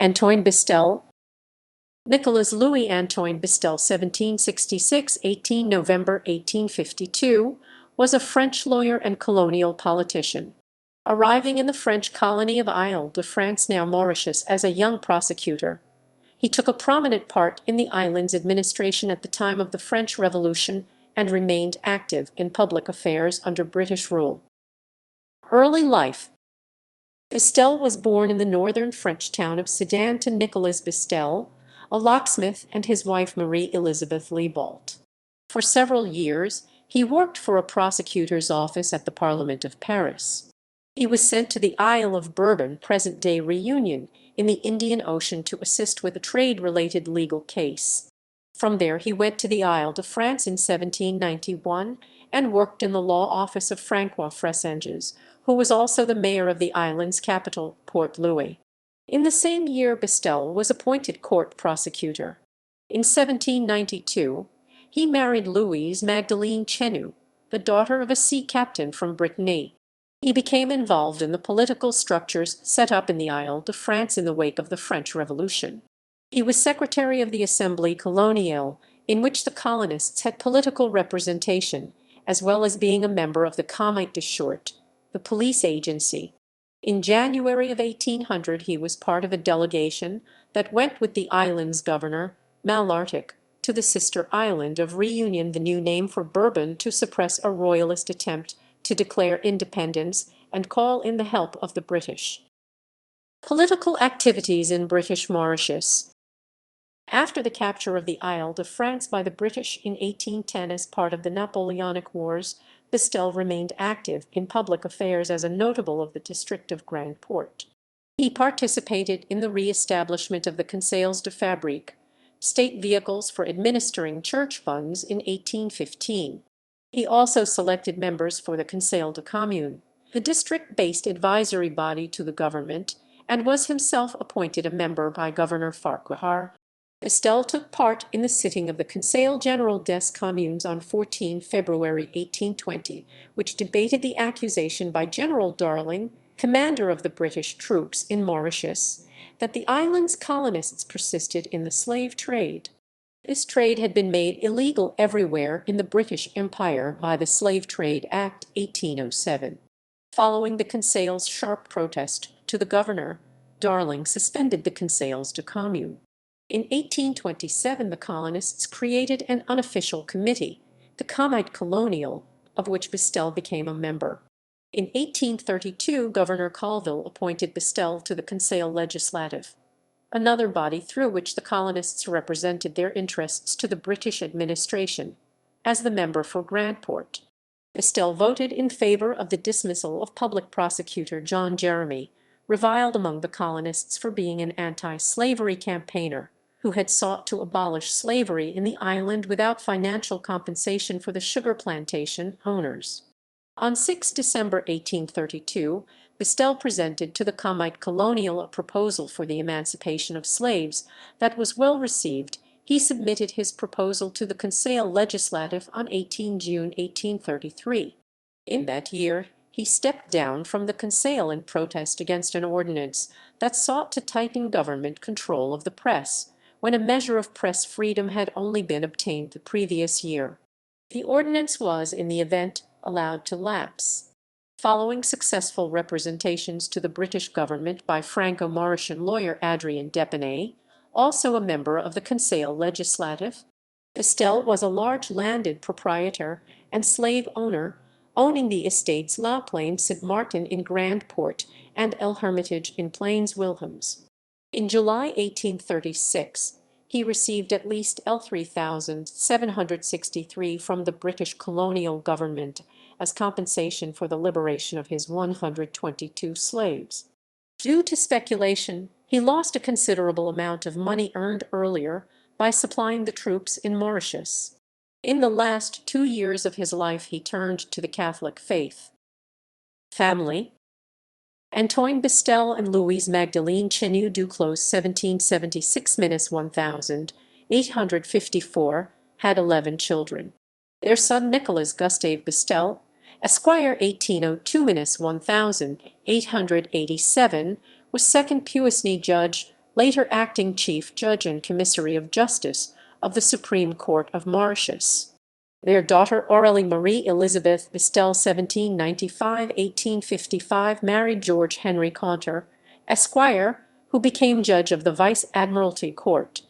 Antoine Bestel. Nicolas Louis Antoine Bestel, 1766–18 November 1852, was a French lawyer and colonial politician. Arriving in the French colony of Isle de France, now Mauritius, as a young prosecutor, he took a prominent part in the island's administration at the time of the French Revolution and remained active in public affairs under British rule. Early life. Bestel was born in the northern French town of Sedan to Nicolas Bestel, a locksmith, and his wife Marie Elizabeth Liebolt. For several years, he worked for a prosecutor's office at the Parliament of Paris. He was sent to the Isle of Bourbon, present-day Réunion, in the Indian Ocean to assist with a trade-related legal case. From there he went to the Isle de France in 1791 and worked in the law office of Francois Fressenges, who was also the mayor of the island's capital, Port Louis. In the same year Bestel was appointed court prosecutor. In 1792, he married Louise Magdalene Chenu, the daughter of a sea captain from Brittany. He became involved in the political structures set up in the Isle de France in the wake of the French Revolution. He was secretary of the Assemblée colonial, in which the colonists had political representation, as well as being a member of the Comité de Short, the police agency. In January of 1800 he was part of a delegation that went with the island's governor, Malartic, to the sister island of Réunion, the new name for Bourbon, to suppress a royalist attempt to declare independence and call in the help of the British. Political activities in British Mauritius. After the capture of the Isle de France by the British in 1810 as part of the Napoleonic Wars, Bestel remained active in public affairs as a notable of the district of Grand Port. He participated in the re-establishment of the Conseils de Fabrique, state vehicles for administering church funds, in 1815. He also selected members for the Conseil de Commune, the district-based advisory body to the government, and was himself appointed a member by Governor Farquhar. Bestel took part in the sitting of the Conseil General des Communes on 14 February 1820, which debated the accusation by General Darling, commander of the British troops in Mauritius, that the island's colonists persisted in the slave trade. This trade had been made illegal everywhere in the British Empire by the Slave Trade Act 1807. Following the Conseil's sharp protest to the governor, Darling suspended the Conseils de Commune. In 1827 the colonists created an unofficial committee, the Comité colonial, of which Bestel became a member. In 1832 Governor Colville appointed Bestel to the Conseil Legislatif, another body through which the colonists represented their interests to the British administration, as the member for Grand Port. Bestel voted in favor of the dismissal of public prosecutor John Jeremy, reviled among the colonists for being an anti-slavery campaigner who had sought to abolish slavery in the island without financial compensation for the sugar plantation owners. On 6 December 1832, Bestel presented to the Comité colonial a proposal for the emancipation of slaves that was well received. He submitted his proposal to the Conseil Legislatif on 18 June 1833. In that year, he stepped down from the Conseil in protest against an ordinance that sought to tighten government control of the press, when a measure of press freedom had only been obtained the previous year. The ordinance was, in the event, allowed to lapse. Following successful representations to the British government by Franco-Mauritian lawyer Adrien Depenay, also a member of the Conseil Legislatif, Bestel was a large landed proprietor and slave owner, owning the estates La Plaine St. Martin in Grand Port and El Hermitage in Plains Wilhelms. In July 1836, he received at least L3,763 from the British colonial government as compensation for the liberation of his 122 slaves. Due to speculation, he lost a considerable amount of money earned earlier by supplying the troops in Mauritius. In the last 2 years of his life he turned to the Catholic faith. Family. Antoine Bestel and Louise Magdalene Chenu Duclos, 1776–1854, had 11 children. Their son Nicolas Gustave Bestel, Esquire 1802–1887, was second puisne judge later acting Chief Judge and Commissary of Justice of the Supreme Court of Mauritius. Their daughter Aurélie Marie Elizabeth Bestel 1795–1855 married George Henry Conter, Esquire, who became Judge of the Vice Admiralty Court.